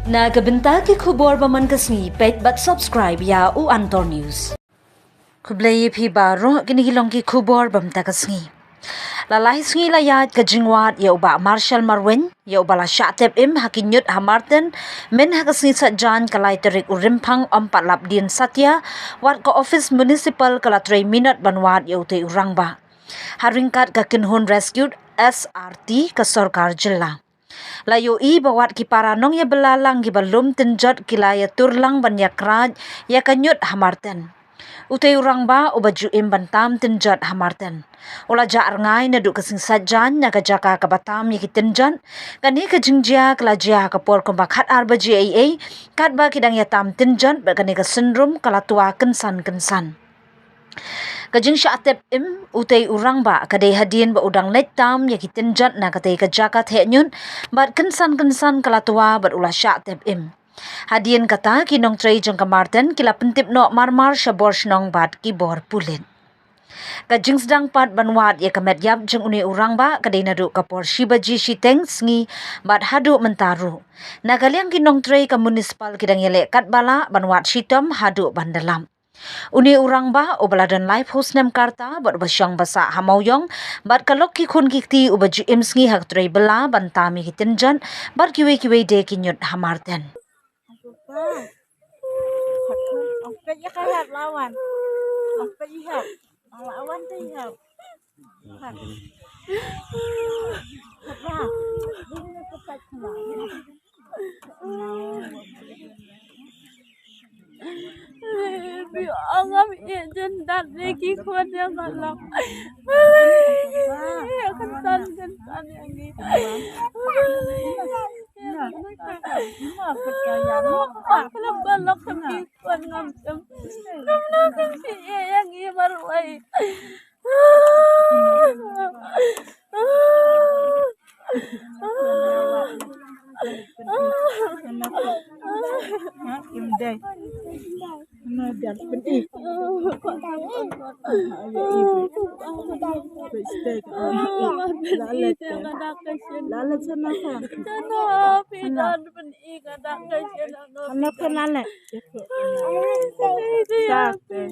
Nagabintagi kubor baman kasni pet bat subscribe ya u Antor News. Kublay pi baro ginigilong ki kubor bam takasni. Lalai sngi layat ka jingwat ya uba Marshall Marwin ya uba la Shatep im hakinyut hamarten men hakasni satjan kalai terik urimpang palap din satya wat ka office municipal kala 3 minute banwat ya utai urangba. Haringkat ka kinhun rescued SRT ka Sarkar Jilla. Layo i bawat ki paranong ya belalang ki balum tenjot kilaya turlang banyak raj ya kanyut hamarten. Utai urang ba ubaju im bantam tenjot hamarten. Ula jar ngai na duk kasing sajan na kajaka ka batam ya ki tenjot kani ka jingjia kelajia ka por kumba khat arba GAA kat ba kidang ya tam tenjot ba kani ka syndrome kala tua kensan. Kajing Shatep im utai urang ba kadai hadin ba udang net tam ya kitenjat na katai kajakat henyun bat kensan kala tua bat ulah Shatep im. Hadin kata kinong tray jong kamarten kila pentip no marmar syabor shnong bat kibor pulit. Kajing sedang pat banwat ya kamet yap jeng uni urang ba kadai nadu kapor shibaji shiteng sngi bat hadu mentaru. Nagaliang kinong tray ka municipal kidang yele kat bala banwat shitom hadu bandalam. Uni urang ba obaladan live host nem karta bat basyang basa hamauyong bat kalok ki khun kikti ubaju imsngi hak tray bela bantami kitinjan bat kiwe de kinyut hamarten. Angam ijen dan lagi kuat yang malam. Kentan yang ini. Kalau balok kami kuat ngam. Kalau kami yang ini baru ay. Imday. Nadal pedih. Lalat sana kan. Anak kan lalat.